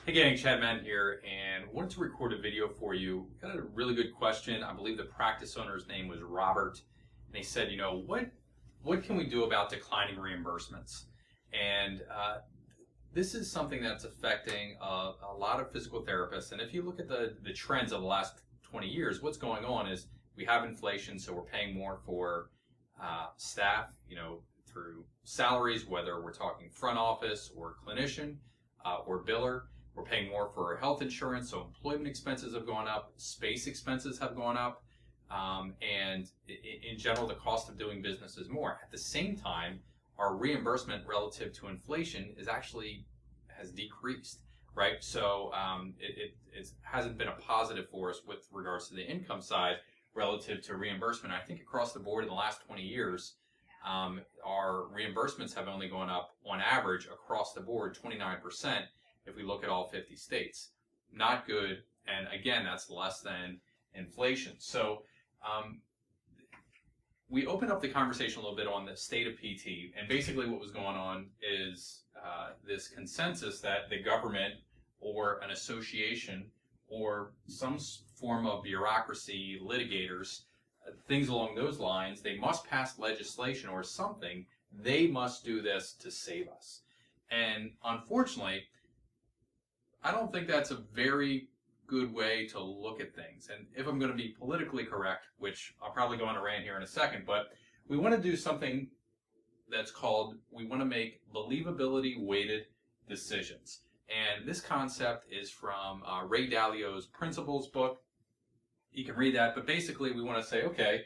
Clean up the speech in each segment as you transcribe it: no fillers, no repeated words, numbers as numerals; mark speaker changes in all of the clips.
Speaker 1: Hey gang, Chad Mann here, and wanted to record a video for you. Got a really good question. I believe the practice owner's name was Robert, and he said, what can we do about declining reimbursements? And this is something that's affecting a lot of physical therapists. And if you look at the trends of the last 20 years, what's going on is we have inflation, so we're paying more for staff, through salaries, whether we're talking front office or clinician or biller. We're paying more for health insurance, so employment expenses have gone up, space expenses have gone up, and in general, the cost of doing business is more. At the same time, our reimbursement relative to inflation has decreased, right? So it hasn't been a positive for us with regards to the income side relative to reimbursement. I think across the board in the last 20 years, our reimbursements have only gone up on average across the board 29%. If we look at all 50 states. Not good, and again, that's less than inflation. So we opened up the conversation a little bit on the state of PT, and basically what was going on is this consensus that the government or an association or some form of bureaucracy, litigators, things along those lines, they must pass legislation or something. They must do this to save us. And unfortunately, I don't think that's a very good way to look at things. And if I'm going to be politically correct, which I'll probably go on a rant here in a second, but we want to do something that's called, we want to make believability weighted decisions. And this concept is from Ray Dalio's Principles book. You can read that, but basically we want to say, okay,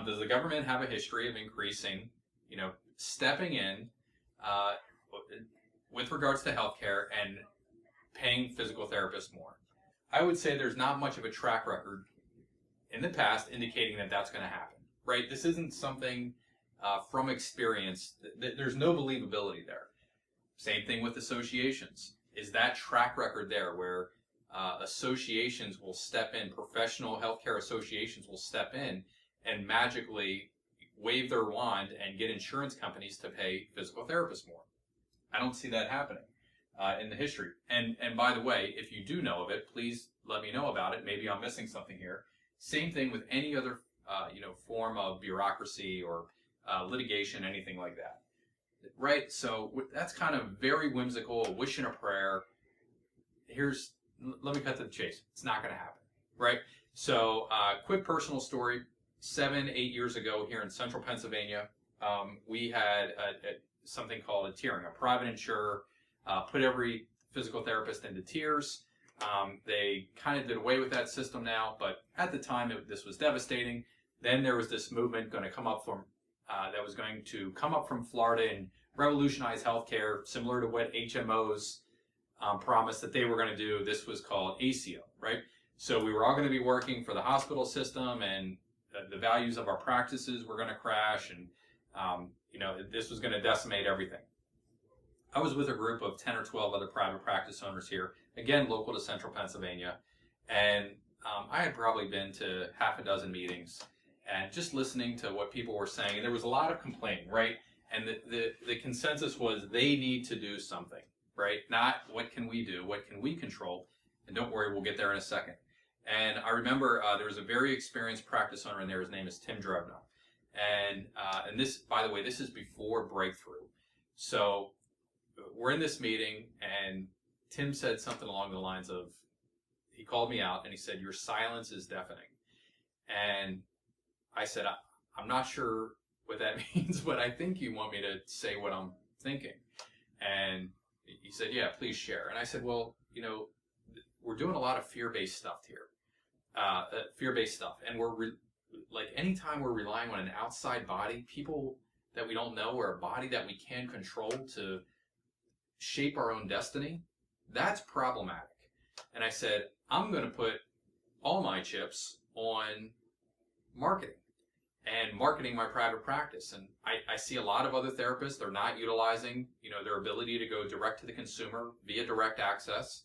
Speaker 1: does the government have a history of increasing, stepping in with regards to healthcare and paying physical therapists more? I would say there's not much of a track record in the past indicating that that's going to happen, right? This isn't something from experience. There's no believability there. Same thing with associations. Is that track record there where associations will step in, professional healthcare associations will step in and magically wave their wand and get insurance companies to pay physical therapists more? I don't see that happening. In the history. And by the way, if you do know of it, please let me know about it. Maybe I'm missing something here. Same thing with any other, form of bureaucracy or litigation, anything like that. Right? So that's kind of very whimsical, a wish and a prayer. Let me cut to the chase. It's not going to happen. Right? So, quick personal story. 7-8 years ago here in central Pennsylvania, we had something called a tiering, a private insurer. Put every physical therapist into tiers. They kind of did away with that system now, but at the time this was devastating. Then there was this movement going to come up from that was going to come up from Florida and revolutionize healthcare, similar to what HMOs promised that they were going to do. This was called ACO, right? So we were all going to be working for the hospital system, and the values of our practices were going to crash, and this was going to decimate everything. I was with a group of 10 or 12 other private practice owners here, again, local to central Pennsylvania, and I had probably been to half a dozen meetings and just listening to what people were saying, and there was a lot of complaining, right? And the consensus was they need to do something, right? Not what can we do, what can we control, and don't worry, we'll get there in a second. And I remember there was a very experienced practice owner in there, his name is Tim Drebna, and this, by the way, this is before Breakthrough. So we're in this meeting, and Tim said something along the lines of, he called me out, and he said, "Your silence is deafening." And I said, I'm not sure what that means, but I think you want me to say what I'm thinking. And he said, "Yeah, please share." And I said, well, we're doing a lot of fear-based stuff here, and we're anytime we're relying on an outside body, people that we don't know, or a body that we can control to shape our own destiny, that's problematic. And I said, I'm going to put all my chips on marketing and marketing my private practice. And I see a lot of other therapists, they're not utilizing, their ability to go direct to the consumer via direct access,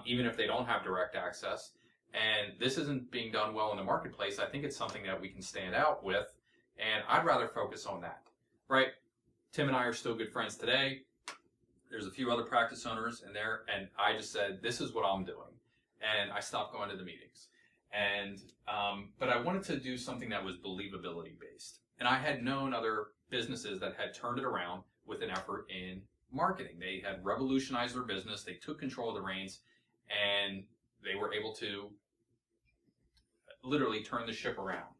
Speaker 1: even if they don't have direct access. And this isn't being done well in the marketplace. I think it's something that we can stand out with, and I'd rather focus on that, right? Tim and I are still good friends today. There's a few other practice owners in there, and I just said, this is what I'm doing. And I stopped going to the meetings. And but I wanted to do something that was believability based. And I had known other businesses that had turned it around with an effort in marketing. They had revolutionized their business. They took control of the reins, and they were able to literally turn the ship around.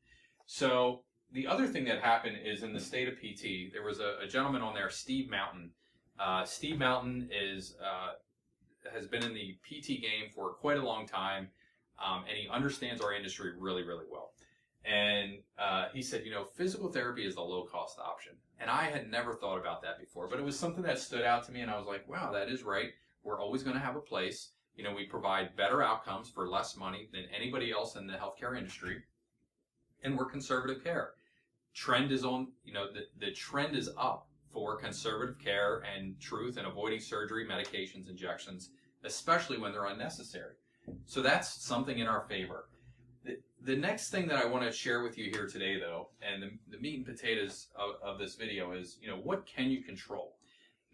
Speaker 1: So the other thing that happened is in the state of PT, there was a gentleman on there, Steve Mountain. Steve Mountain has been in the PT game for quite a long time, and he understands our industry really, really well. And he said, physical therapy is the low-cost option. And I had never thought about that before, but it was something that stood out to me, and I was like, wow, that is right. We're always going to have a place. We provide better outcomes for less money than anybody else in the healthcare industry, and we're conservative care. Trend is on, the trend is up for conservative care and truth and avoiding surgery, medications, injections, especially when they're unnecessary. So that's something in our favor. The next thing that I want to share with you here today, though, and the meat and potatoes of this video is, what can you control?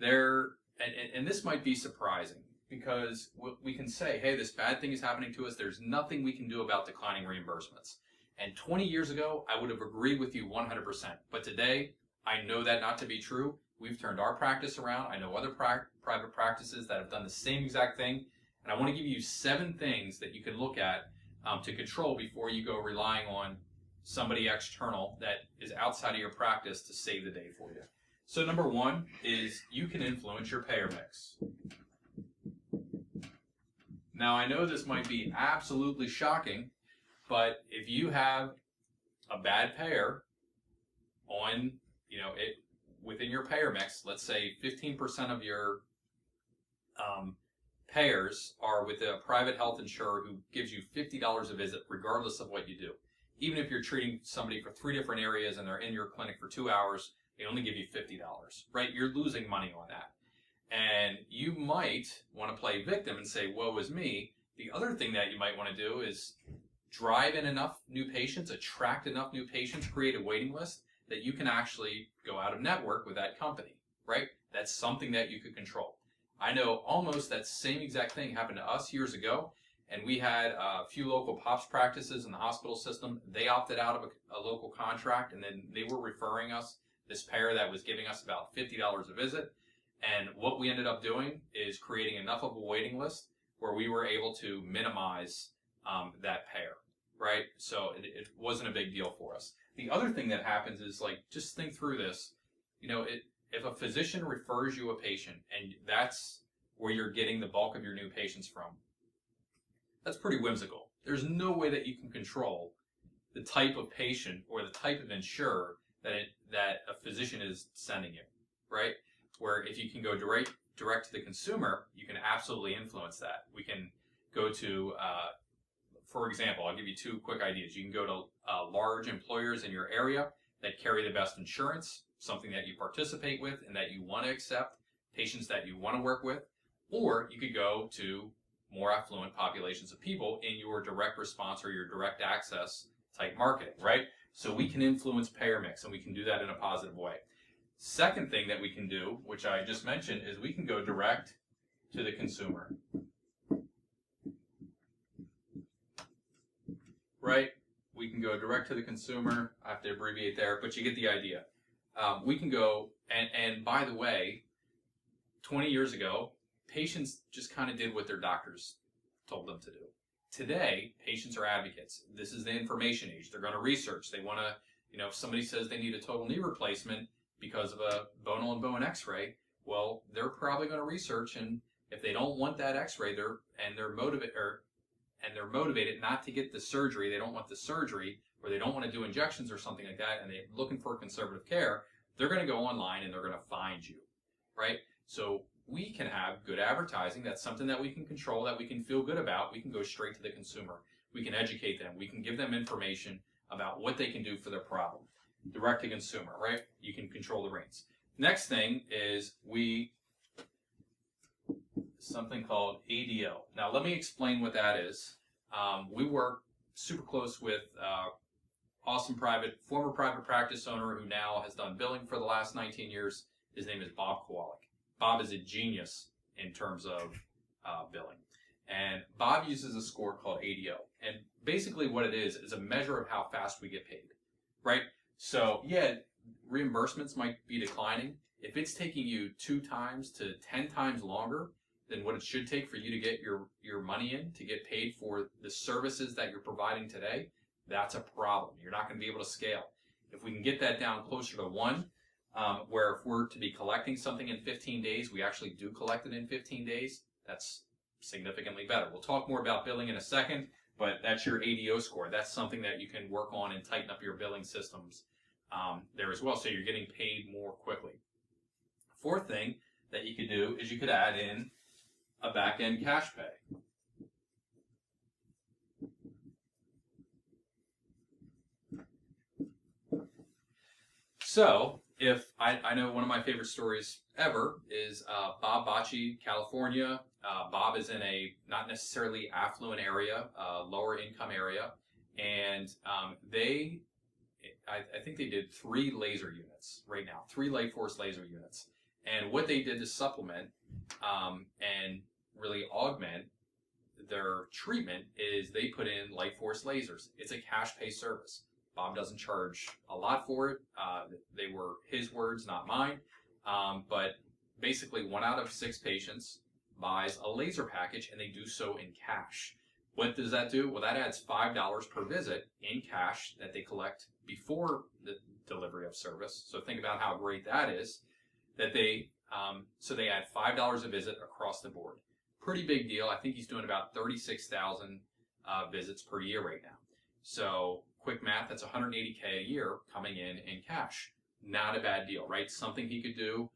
Speaker 1: And this might be surprising because we can say, hey, this bad thing is happening to us. There's nothing we can do about declining reimbursements. And 20 years ago, I would have agreed with you 100%. But today, I know that not to be true. We've turned our practice around. I know other private practices that have done the same exact thing. And I want to give you 7 things that you can look at to control before you go relying on somebody external that is outside of your practice to save the day for you. So number 1 is you can influence your payer mix. Now, I know this might be absolutely shocking, but if you have a bad payer on, within your payer mix, let's say 15% of your payers are with a private health insurer who gives you $50 a visit regardless of what you do. Even if you're treating somebody for 3 different areas and they're in your clinic for 2 hours, they only give you $50, right? You're losing money on that. And you might want to play victim and say, woe is me. The other thing that you might want to do is drive in enough new patients, attract enough new patients, create a waiting list that you can actually go out of network with that company, right? That's something that you could control. I know almost that same exact thing happened to us years ago, and we had a few local POPs practices in the hospital system. They opted out of a local contract, and then they were referring us this payer that was giving us about $50 a visit. And what we ended up doing is creating enough of a waiting list where we were able to minimize that payer, right? So it wasn't a big deal for us. The other thing that happens is, just think through this. If a physician refers you a patient and that's where you're getting the bulk of your new patients from, that's pretty whimsical. There's no way that you can control the type of patient or the type of insurer that a physician is sending you, right? Where if you can go direct to the consumer, you can absolutely influence that. We can go to, for example, I'll give you 2 quick ideas. You can go to large employers in your area that carry the best insurance, something that you participate with and that you want to accept, patients that you want to work with, or you could go to more affluent populations of people in your direct response or your direct access type marketing, right? So we can influence payer mix, and we can do that in a positive way. Second thing that we can do, which I just mentioned, is we can go direct to the consumer, right? We can go direct to the consumer. I have to abbreviate there, but you get the idea. We can go, and by the way, 20 years ago, patients just kind of did what their doctors told them to do. Today, patients are advocates. This is the information age. They're going to research. They want to, if somebody says they need a total knee replacement because of a bone-on-bone x-ray, well, they're probably going to research, and if they don't want that x-ray, they're motivated not to get the surgery. They don't want the surgery, or they don't want to do injections or something like that, and they're looking for conservative care. They're going to go online and they're going to find you, right? So we can have good advertising. That's something that we can control, that we can feel good about. We can go straight to the consumer. We can educate them. We can give them information about what they can do for their problem. Direct to consumer, right? You can control the reins. Next thing is something called ADO. Now let me explain what that is. We work super close with awesome former private practice owner who now has done billing for the last 19 years. His name is Bob Kowalik. Bob is a genius in terms of billing. And Bob uses a score called ADO. And basically what it is a measure of how fast we get paid, right? So yeah, reimbursements might be declining. If it's taking you 2 times to 10 times longer than what it should take for you to get your money in, to get paid for the services that you're providing today, that's a problem. You're not going to be able to scale. If we can get that down closer to 1, where if we're to be collecting something in 15 days, we actually do collect it in 15 days, that's significantly better. We'll talk more about billing in a second, but that's your ADO score. That's something that you can work on and tighten up your billing systems there as well, so you're getting paid more quickly. Fourth thing that you could do is you could add in a back-end cash pay. So, if I know one of my favorite stories ever is Bob Bocce, California. Bob is in a not necessarily affluent area, lower income area, and I think they did 3 laser units right now, 3 Light Force laser units. And what they did to supplement and really augment their treatment is they put in Light Force lasers. It's a cash pay service. Bob doesn't charge a lot for it. They were his words, not mine. But basically 1 out of 6 patients buys a laser package, and they do so in cash. What does that do? Well, that adds $5 per visit in cash that they collect before the delivery of service. So think about how great that is. That they add $5 a visit across the board. Pretty big deal. I think he's doing about 36,000 visits per year right now. So quick math, that's $180K a year coming in cash. Not a bad deal, right? Something he could do.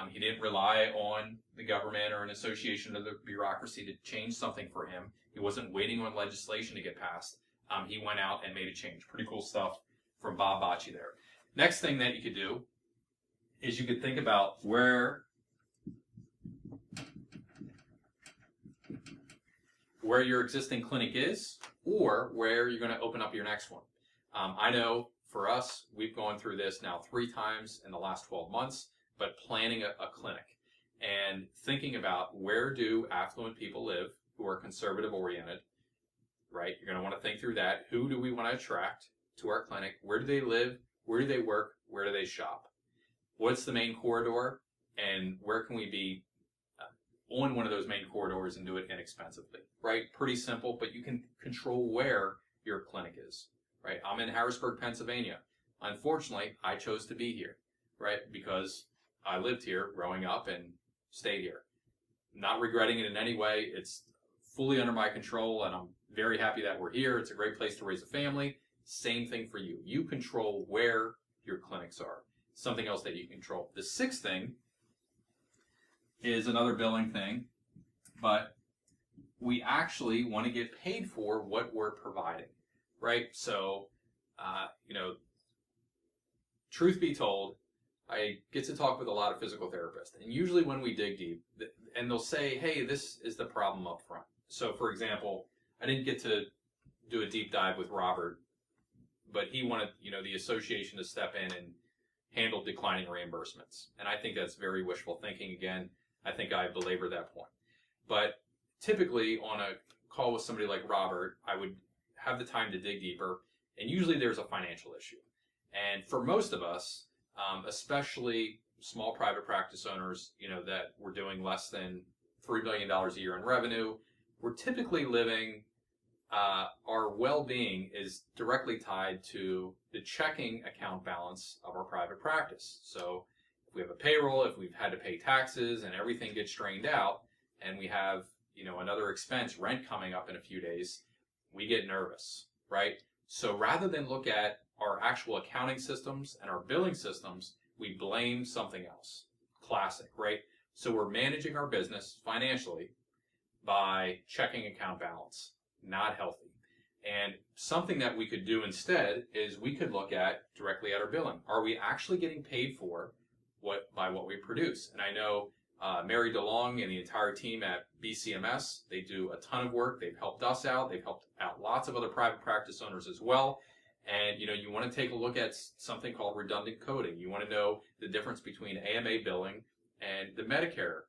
Speaker 1: He didn't rely on the government or an association of the bureaucracy to change something for him. He wasn't waiting on legislation to get passed. He went out and made a change. Pretty cool stuff from Bob Bocce there. Next thing that you could do is you could think about where your existing clinic is, or where you're going to open up your next one. I know for us, we've gone through this now 3 times in the last 12 months, but planning a clinic and thinking about where do affluent people live who are conservative oriented, right? You're going to want to think through that. Who do we want to attract to our clinic? Where do they live? Where do they work? Where do they shop? What's the main corridor? And where can we be on one of those main corridors and do it inexpensively, right? Pretty simple, but you can control where your clinic is, right? I'm in Harrisburg, Pennsylvania. Unfortunately, I chose to be here, right? Because I lived here growing up and stayed here. Not regretting it in any way. It's fully under my control, and I'm very happy that we're here. It's a great place to raise a family. Same thing for you. You control where your clinics are. Something else that you control. The 6th thing is another billing thing, but we actually want to get paid for what we're providing, right? So, truth be told, I get to talk with a lot of physical therapists, and usually when we dig deep, and they'll say, hey, this is the problem up front. So, for example, I didn't get to do a deep dive with Robert, but he wanted, the association to step in and handle declining reimbursements. And I think that's very wishful thinking. Again, I think I belabor that point. But typically on a call with somebody like Robert, I would have the time to dig deeper, and usually there's a financial issue. And for most of us, especially small private practice owners, that we're doing less than $3 million a year in revenue, we're typically living, our well-being is directly tied to the checking account balance of our private practice. So if we have a payroll, if we've had to pay taxes and everything gets strained out, and we have, another expense, rent coming up in a few days, we get nervous, right? So rather than look at our actual accounting systems and our billing systems, we blame something else. Classic, right? So we're managing our business financially by checking account balance. Not healthy. And something that we could do instead is we could look at directly at our billing. Are we actually getting paid for by what we produce? And I know Mary DeLong and the entire team at BCMS, they do a ton of work. They've helped us out. They've helped out lots of other private practice owners as well. And you want to take a look at something called redundant coding. You want to know the difference between AMA billing and the Medicare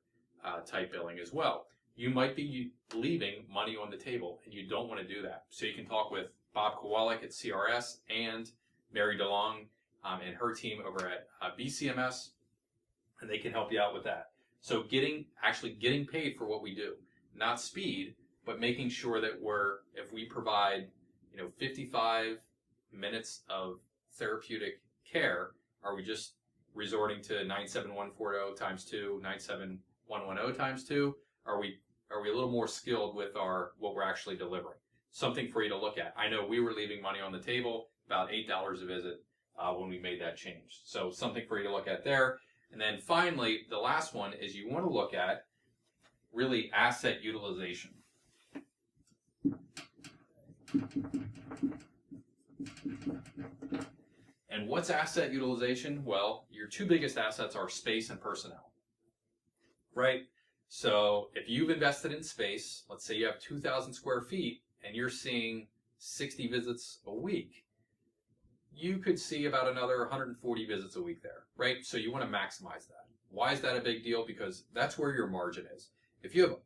Speaker 1: type billing as well. You might be leaving money on the table, and you don't want to do that. So you can talk with Bob Kowalik at CRS and Mary DeLong and her team over at BCMS, and they can help you out with that. So actually getting paid for what we do, not speed, but making sure that if we provide 55 minutes of therapeutic care, are we just resorting to 97140 times 2, 97110 times 2? Are we a little more skilled with what we're actually delivering? Something for you to look at. I know we were leaving money on the table, about $8 a visit when we made that change. So something for you to look at there. And then finally, the last one is you want to look at really asset utilization. And what's asset utilization? Well, your two biggest assets are space and personnel, right? So if you've invested in space, let's say you have 2,000 square feet and you're seeing 60 visits a week, you could see about another 140 visits a week there, right? So you want to maximize that. Why is that a big deal? Because that's where your margin is. If you have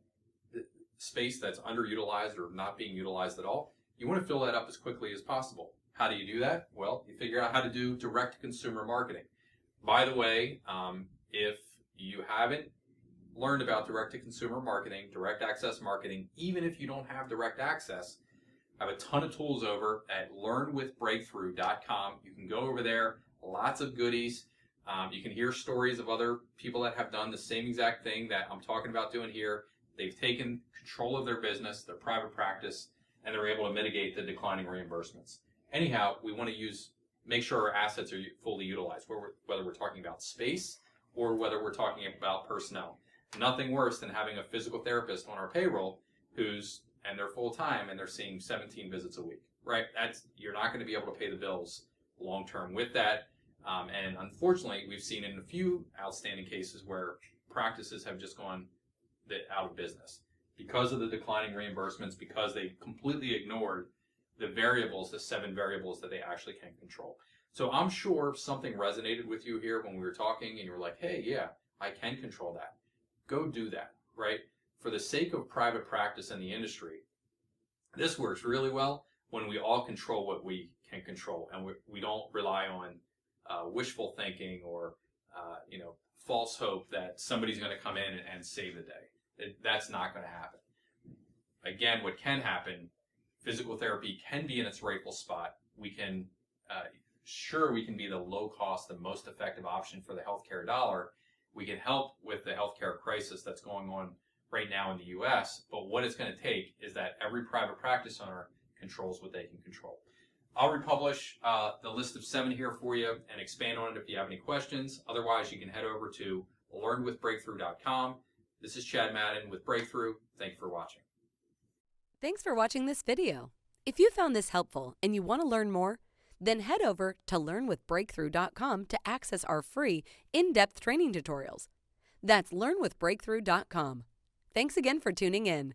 Speaker 1: space that's underutilized or not being utilized at all, you want to fill that up as quickly as possible. How do you do that? Well, you figure out how to do direct-to-consumer marketing. By the way, if you haven't learned about direct-to-consumer marketing, direct access marketing, even if you don't have direct access, I have a ton of tools over at learnwithbreakthrough.com. You can go over there, lots of goodies. You can hear stories of other people that have done the same exact thing that I'm talking about doing here. They've taken control of their business, their private practice, and they're able to mitigate the declining reimbursements. Anyhow, we want to make sure our assets are fully utilized, whether we're talking about space or whether we're talking about personnel. Nothing worse than having a physical therapist on our payroll and they're full-time and they're seeing 17 visits a week, right? You're not going to be able to pay the bills long-term with that. And unfortunately, we've seen in a few outstanding cases where practices have just gone out of business because of the declining reimbursements, because they completely ignored the variables, the 7 variables that they actually can control. So I'm sure something resonated with you here when we were talking and you were like, hey, yeah, I can control that. Go do that, right? For the sake of private practice in the industry, this works really well when we all control what we can control and we don't rely on wishful thinking or false hope that somebody's going to come in and save the day. That's not going to happen. Again, what can happen, physical therapy can be in its rightful spot. We can we can be the low cost, the most effective option for the healthcare dollar. We can help with the healthcare crisis that's going on right now in the U.S., but what it's going to take is that every private practice owner controls what they can control. I'll republish the list of 7 here for you and expand on it if you have any questions. Otherwise, you can head over to learnwithbreakthrough.com. This is Chad Madden with Breakthrough. Thank you for watching.
Speaker 2: Thanks for watching this video. If you found this helpful and you want to learn more, then head over to learnwithbreakthrough.com to access our free in-depth training tutorials. That's learnwithbreakthrough.com. Thanks again for tuning in.